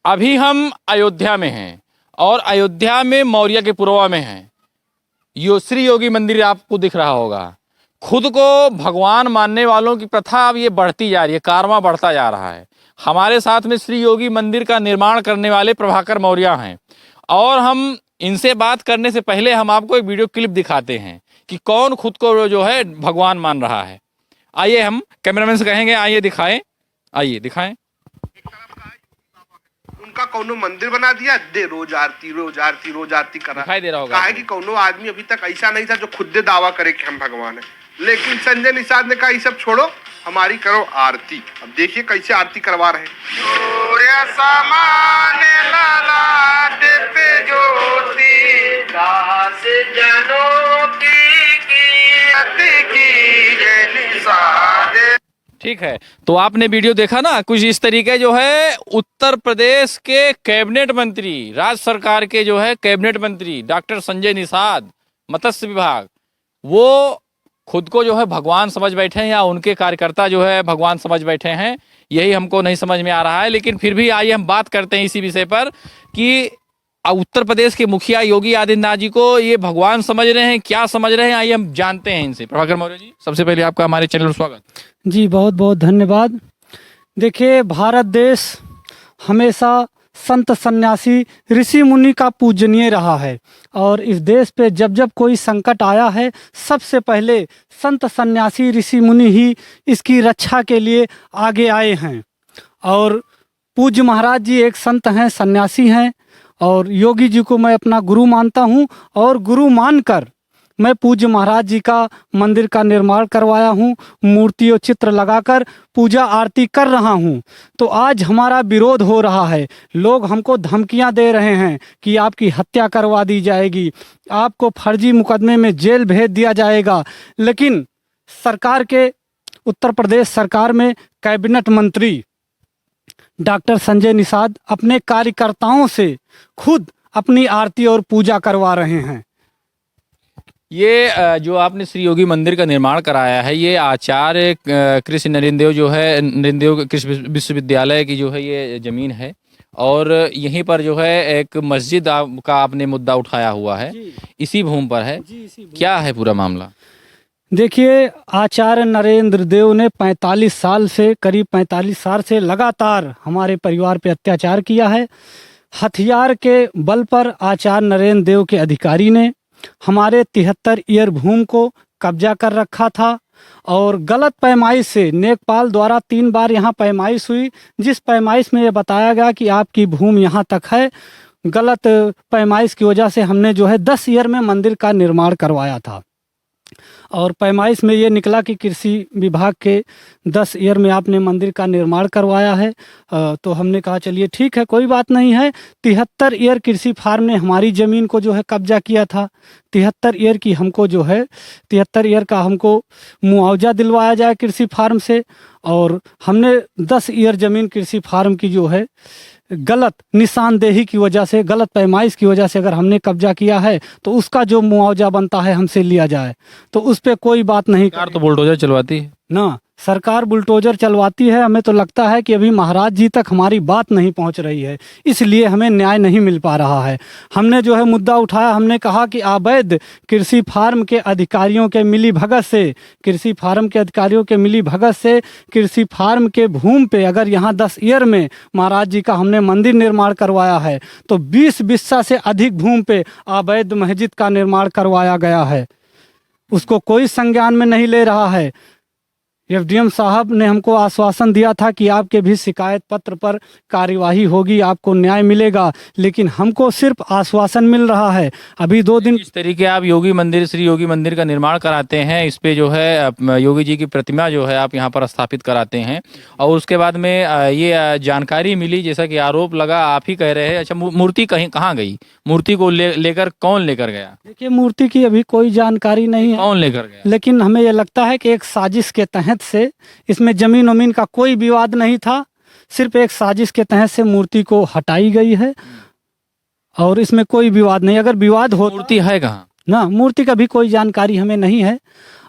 अभी हम अयोध्या में हैं और अयोध्या में मौर्य के पुरवा में हैं। श्री योगी मंदिर आपको दिख रहा होगा। खुद को भगवान मानने वालों की प्रथा अब ये बढ़ती जा रही है, कारवां बढ़ता जा रहा है। हमारे साथ में श्री योगी मंदिर का निर्माण करने वाले प्रभाकर मौर्य हैं और हम इनसे बात करने से पहले हम आपको एक वीडियो क्लिप दिखाते हैं कि कौन खुद को जो है भगवान मान रहा है। आइए, हम कैमरामैन से कहेंगे आइए दिखाएं, आइए दिखाएं। उनका कौनो मंदिर बना दिया, दे रोज आरती रोज आरती रोज आरती करा दिखाई दे रहा होगा। कहा है कि कौनो आदमी अभी तक ऐसा नहीं था जो खुद दावा करे कि हम भगवान है। लेकिन संजय निषाद ने कहा ये सब छोड़ो, हमारी करो आरती। अब देखिए कैसे आरती करवा रहे हैं। ठीक है, तो आपने वीडियो देखा ना, कुछ इस तरीके जो है उत्तर प्रदेश के कैबिनेट मंत्री, राज्य सरकार के जो है कैबिनेट मंत्री डॉक्टर संजय निषाद, मत्स्य विभाग, वो खुद को जो है भगवान समझ बैठे हैं या उनके कार्यकर्ता जो है भगवान समझ बैठे हैं, यही हमको नहीं समझ में आ रहा है। लेकिन फिर भी आइए हम बात करते हैं इसी विषय पर कि उत्तर प्रदेश के मुखिया योगी आदित्यनाथ जी को ये भगवान समझ रहे हैं, क्या समझ रहे हैं, आइए हम जानते हैं इनसे। प्रभाकर मौर्य जी, सबसे पहले आपका हमारे चैनल पर स्वागत। जी बहुत बहुत धन्यवाद। देखिए, भारत देश हमेशा संत सन्यासी ऋषि मुनि का पूजनीय रहा है और इस देश पे जब जब कोई संकट आया है, सबसे पहले संत सन्यासी ऋषि मुनि ही इसकी रक्षा के लिए आगे आए हैं। और पूज्य महाराज जी एक संत हैं, सन्यासी हैं और योगी जी को मैं अपना गुरु मानता हूँ और गुरु मानकर मैं पूज्य महाराज जी का मंदिर का निर्माण करवाया हूँ, मूर्ति और चित्र लगाकर पूजा आरती कर रहा हूँ। तो आज हमारा विरोध हो रहा है, लोग हमको धमकियाँ दे रहे हैं कि आपकी हत्या करवा दी जाएगी, आपको फर्जी मुकदमे में जेल भेज दिया जाएगा। लेकिन सरकार के, उत्तर प्रदेश सरकार में कैबिनेट मंत्री डॉक्टर संजय निषाद अपने कार्यकर्ताओं से खुद अपनी आरती और पूजा करवा रहे हैं। ये जो आपने श्री योगी मंदिर का निर्माण कराया है, ये आचार्य कृषि नरेंद्र देव जो है, नरेंद्र देव कृषि विश्वविद्यालय की जो है ये जमीन है और यहीं पर जो है एक मस्जिद का आपने मुद्दा उठाया हुआ है, इसी भूमि पर है। क्या है पूरा मामला? देखिए, आचार्य नरेंद्र देव ने 45 साल से, करीब 45 साल से लगातार हमारे परिवार पे अत्याचार किया है। हथियार के बल पर आचार्य नरेंद्र देव के अधिकारी ने हमारे 73 एकड़ भूमि को कब्जा कर रखा था और गलत पैमाइश से नेकपाल द्वारा 3 बार यहाँ पैमाइश हुई, जिस पैमाइश में ये बताया गया कि आपकी भूमि यहाँ तक है। गलत पैमाइश की वजह से हमने जो है 10 एकड़ में मंदिर का निर्माण करवाया था और पैमाइश में ये निकला कि कृषि विभाग के 10 एकड़ में आपने मंदिर का निर्माण करवाया है। तो हमने कहा चलिए ठीक है, कोई बात नहीं है। 73 एकड़ कृषि फार्म ने हमारी ज़मीन को जो है कब्जा किया था। 73 एकड़ की हमको जो है 73 एकड़ का हमको मुआवजा दिलवाया जाए कृषि फार्म से और हमने 10 एकड़ ज़मीन कृषि फार्म की जो है गलत निशानदेही की वजह से, गलत पैमाइश की वजह से अगर हमने कब्जा किया है तो उसका जो मुआवजा बनता है हमसे लिया जाए। तो उस पर कोई बात नहीं। सरकार तो बुलडोजर चलवाती है ना, सरकार बुलडोजर चलवाती है। हमें तो लगता है कि अभी महाराज जी तक हमारी बात नहीं पहुंच रही है, इसलिए हमें न्याय नहीं मिल पा रहा है। हमने जो है मुद्दा उठाया, हमने कहा कि अवैध कृषि फार्म के अधिकारियों के मिली भगत से, कृषि फार्म के अधिकारियों के मिली भगत से कृषि फार्म के भूमि पे अगर यहाँ 10 एकड़ में महाराज जी का हमने मंदिर निर्माण करवाया है तो 20 बिस्सा से अधिक भूमि पे अवैध मस्जिद का निर्माण करवाया गया है। उसको कोई संज्ञान में नहीं ले रहा है। एफडीएम साहब ने हमको आश्वासन दिया था कि आपके भी शिकायत पत्र पर कार्यवाही होगी, आपको न्याय मिलेगा, लेकिन हमको सिर्फ आश्वासन मिल रहा है। अभी 2 दिन इस तरीके आप योगी मंदिर, श्री योगी मंदिर का निर्माण कराते हैं, इस पे जो है योगी जी की प्रतिमा जो है आप यहाँ पर स्थापित कराते हैं और उसके बाद में ये जानकारी मिली, जैसा कि आरोप लगा, आप ही कह रहे हैं। अच्छा, मूर्ति कहाँ गई? मूर्ति को लेकर कौन लेकर गया? देखिए, मूर्ति की अभी कोई जानकारी नहीं है कौन लेकर गया, लेकिन हमें यह लगता है कि एक साजिश के तहत से, इसमें जमीन वमीन का कोई विवाद नहीं था, सिर्फ एक साजिश के तहत से मूर्ति को हटाई गई है और इसमें कोई विवाद नहीं। अगर विवाद हो, मूर्ति है कहाँ ना, मूर्ति का भी कोई जानकारी हमें नहीं है।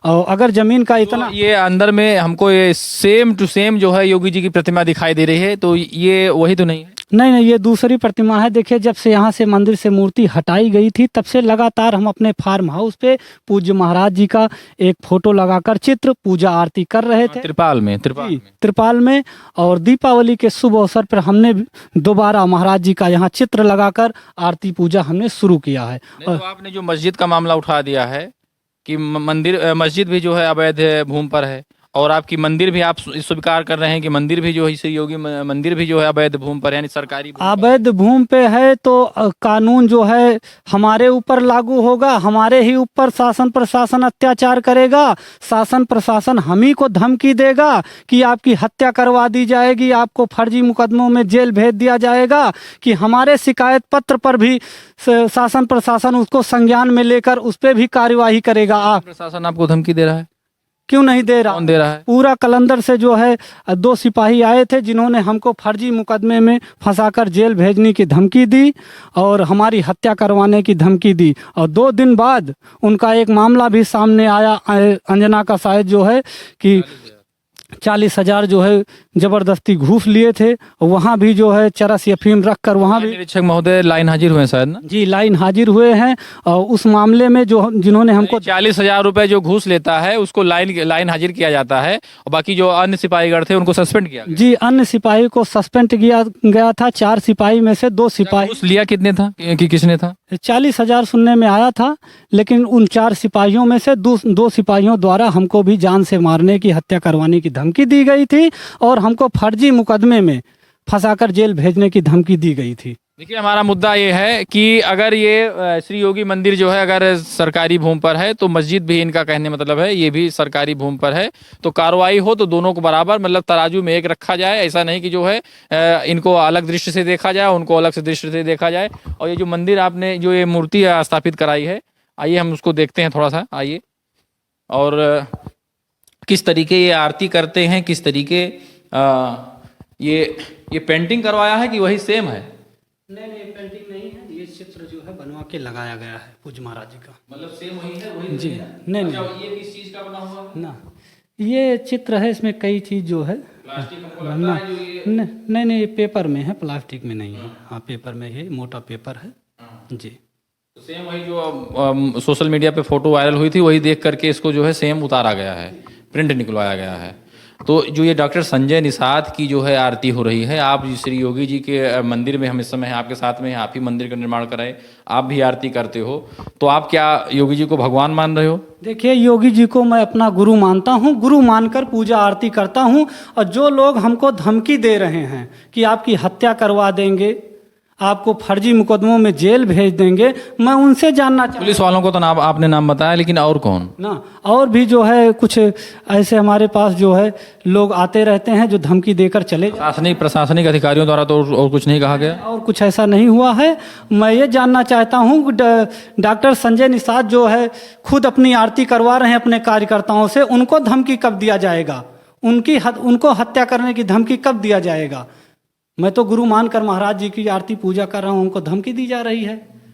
और अगर जमीन का इतना तो ये अंदर में हमको ये सेम टू सेम जो है योगी जी की प्रतिमा दिखाई दे रही है, तो ये वही तो नहीं है? नहीं नहीं, ये दूसरी प्रतिमा है। देखिए, जब से यहाँ से मंदिर से मूर्ति हटाई गई थी तब से लगातार हम अपने फार्म हाउस पे पूज्य महाराज जी का एक फोटो लगाकर चित्र पूजा आरती कर रहे थे त्रिपाल में जी, त्रिपाल में। और दीपावली के शुभ अवसर पर हमने दोबारा महाराज जी का यहाँ चित्र लगाकर आरती पूजा हमने शुरू किया है। नहीं, तो आपने जो मस्जिद का मामला उठा दिया है कि मस्जिद भी जो है अवैध भूमि पर है, और आपकी मंदिर भी आप स्वीकार कर रहे हैं कि मंदिर भी जो है श्री योगी मंदिर भी जो है अवैध भूमि पर, यानी सरकारी भूमि पर। अवैध भूमि पे है तो कानून जो है हमारे ऊपर लागू होगा, हमारे ही ऊपर शासन प्रशासन अत्याचार करेगा। शासन प्रशासन हम ही को धमकी देगा कि आपकी हत्या करवा दी जाएगी, आपको फर्जी मुकदमों में जेल भेज दिया जाएगा, कि हमारे शिकायत पत्र पर भी शासन प्रशासन उसको संज्ञान में लेकर उस पर भी कार्यवाही करेगा। आप प्रशासन आपको धमकी दे रहा है? क्यों नहीं दे रहा? कौन दे रहा है? पूरा कलंदर से जो है 2 सिपाही आए थे जिन्होंने हमको फर्जी मुकदमे में फंसाकर जेल भेजने की धमकी दी और हमारी हत्या करवाने की धमकी दी। और 2 दिन बाद उनका एक मामला भी सामने आया, अंजना का शायद जो है कि 40,000 जो है जबरदस्ती घूस लिए थे, वहाँ भी जो है चरस अफीम रख कर वहाँ भी निरीक्षक महोदय लाइन हाजिर हुए शायद ना? जी, लाइन हाजिर हुए हैं। और उस मामले में जो जिन्होंने हमको 40,000 रुपए जो घूस लेता है उसको लाइन हाजिर किया जाता है, और बाकी जो अन्य सिपाहीगढ़ थे उनको सस्पेंड किया गया। जी, अन्य सिपाही को सस्पेंड किया गया था। 4 सिपाही में से 2 सिपाही। घूस लिया कितने था कि किसने था? 40,000 सुनने में आया था, लेकिन उन 4 सिपाहियों में से 2 सिपाहियों द्वारा हमको भी जान से मारने की, हत्या करवाने की धमकी दी गई थी और हमको फर्जी मुकदमे में फंसाकर जेल भेजने की धमकी दी गई थी। देखिए, हमारा मुद्दा ये है कि अगर ये श्री योगी मंदिर जो है अगर सरकारी भूमि पर है, तो मस्जिद भी, इनका कहने मतलब है ये भी सरकारी भूमि पर है, तो कार्रवाई हो तो दोनों को बराबर मतलब तराजू में एक रखा जाए। ऐसा नहीं कि जो है इनको अलग दृष्टि से देखा जाए, उनको अलग से दृष्टि से देखा जाए। और ये जो मंदिर आपने जो ये मूर्ति स्थापित कराई है, आइए हम उसको देखते हैं थोड़ा सा, आइए। और किस तरीके ये आरती करते हैं, किस तरीके ये पेंटिंग करवाया है कि वही सेम है? नहीं, पेंटिंग नहीं है, ये चित्र जो है बनवा के लगाया गया है पूज्य महाराज जी का। मतलब सेम वही है? वही जी, नहीं अच्छा, ये किस चीज का बना हुआ है? ना, ये चित्र है, इसमें कई चीज जो है प्लास्टिक हमको लगता है जो ये नहीं, ये पेपर में है, प्लास्टिक में नहीं है। हाँ, पेपर में है, मोटा पेपर है जी। तो सेम वही जो सोशल मीडिया पे फोटो वायरल हुई थी, वही देख करके इसको जो है सेम उतारा गया है, प्रिंट निकलवाया गया है। तो जो ये डॉक्टर संजय निषाद की जो है आरती हो रही है, आप श्री योगी जी के मंदिर में हम इस समय हैं, आपके साथ में हैं, आप ही मंदिर का निर्माण कराए, आप भी आरती करते हो, तो आप क्या योगी जी को भगवान मान रहे हो? देखिए, योगी जी को मैं अपना गुरु मानता हूँ, गुरु मानकर पूजा आरती करता हूँ। और जो लोग हमको धमकी दे रहे हैं कि आपकी हत्या करवा देंगे, आपको फर्जी मुकदमों में जेल भेज देंगे, मैं उनसे जानना चाहता हूँ। पुलिस वालों को तो नाम आपने नाम बताया, लेकिन और कौन ना? और भी जो है कुछ ऐसे हमारे पास जो है लोग आते रहते हैं जो धमकी देकर चले प्रशासनिक अधिकारियों द्वारा तो और कुछ नहीं कहा गया, और कुछ ऐसा नहीं हुआ है। मैं ये जानना चाहता हूँ डॉक्टर संजय निषाद जो है खुद अपनी आरती करवा रहे हैं अपने कार्यकर्ताओं से, उनको धमकी कब दिया जाएगा? उनको हत्या करने की धमकी कब दिया जाएगा? मैं तो गुरु मानकर महाराज जी की आरती पूजा कर रहा हूँ, उनको धमकी दी जा रही है।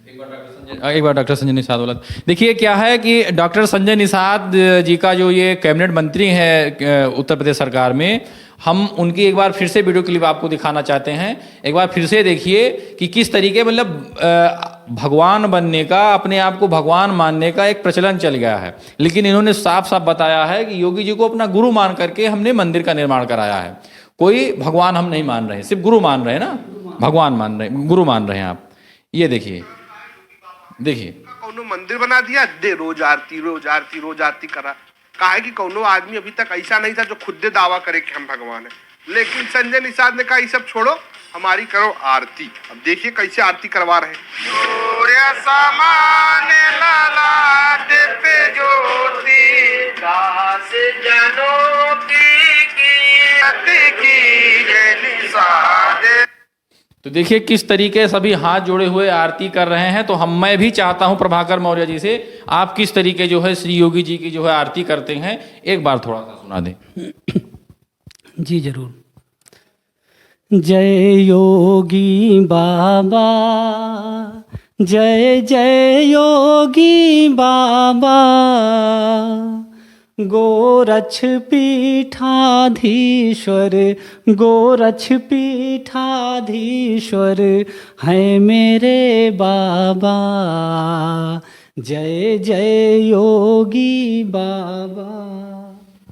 एक बार डॉक्टर संजय निषाद बोला। देखिए, क्या है कि डॉक्टर संजय निषाद जी का जो ये कैबिनेट मंत्री है उत्तर प्रदेश सरकार में, हम उनकी एक बार फिर से वीडियो क्लिप आपको दिखाना चाहते हैं। एक बार फिर से देखिए कि किस तरीके मतलब भगवान बनने का, अपने आप को भगवान मानने का एक प्रचलन चल गया है। लेकिन इन्होंने साफ साफ बताया है कि योगी जी को अपना गुरु मान करके हमने मंदिर का निर्माण कराया है। कोई भगवान हम नहीं मान रहे हैं, सिर्फ गुरु मान रहे हैं ना, भगवान मान रहे हैं, गुरु मान रहे हैं आप। ये देखिए कौनो मंदिर बना दिया, दे रोज आरती करा। काहे कि कौनो आदमी अभी तक ऐसा नहीं था जो खुद दे दावा करे कि हम भगवान है। लेकिन संजय निषाद ने कहा ये सब छोड़ो, हमारी करो आरती। अब देखिए कैसे आरती करवा रहे हैं। तो देखिए किस तरीके सभी हाथ जोड़े हुए आरती कर रहे हैं। तो मैं भी चाहता हूं प्रभाकर मौर्य जी से, आप किस तरीके जो है श्री योगी जी की जो है आरती करते हैं, एक बार थोड़ा सा सुना दें। जी जरूर। जय योगी बाबा, जय जय योगी बाबा, गोरक्ष पीठाधीश्वर, गोरक्ष पीठाधीश्वर हैं मेरे बाबा, जय जय योगी बाबा।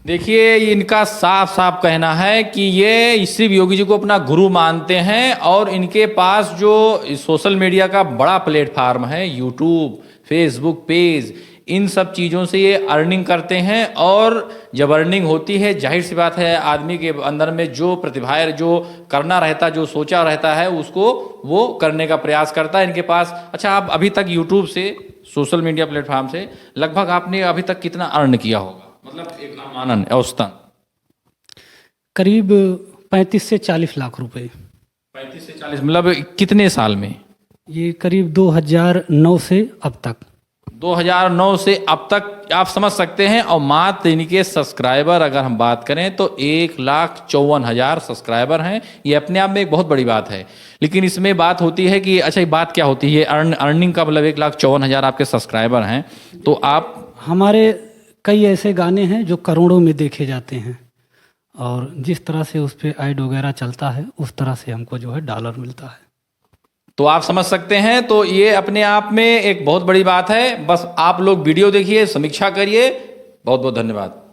देखिए इनका साफ साफ कहना है कि ये सिर्फ योगी जी को अपना गुरु मानते हैं और इनके पास जो सोशल मीडिया का बड़ा प्लेटफार्म है, यूट्यूब, फेसबुक पेज, इन सब चीज़ों से ये अर्निंग करते हैं। और जब अर्निंग होती है, जाहिर सी बात है आदमी के अंदर में जो प्रतिभा है, जो करना रहता, जो सोचा रहता है, उसको वो करने का प्रयास करता है। इनके पास अच्छा, आप अभी तक यूट्यूब से, सोशल मीडिया प्लेटफॉर्म से लगभग आपने अभी तक कितना अर्न किया होगा, मतलब एक अनुमानन औसतन? करीब 35 से 40 लाख रुपए। 35 से 40 मतलब कितने साल में? ये करीब 2009 से अब तक। 2009 से अब तक आप समझ सकते हैं। और मात्र इनके सब्सक्राइबर अगर हम बात करें तो 1,54,000 सब्सक्राइबर हैं। ये अपने आप में एक बहुत बड़ी बात है। लेकिन इसमें बात होती है कि अच्छा, ये बात क्या होती है, अर्निंग का मतलब 1,54,000 आपके सब्सक्राइबर हैं तो आप, हमारे कई ऐसे गाने हैं जो करोड़ों में देखे जाते हैं, और जिस तरह से उस पर ऐड वगैरह चलता है उस तरह से हमको जो है डॉलर मिलता है। तो आप समझ सकते हैं। तो ये अपने आप में एक बहुत बड़ी बात है। बस आप लोग वीडियो देखिए, समीक्षा करिए। बहुत बहुत धन्यवाद।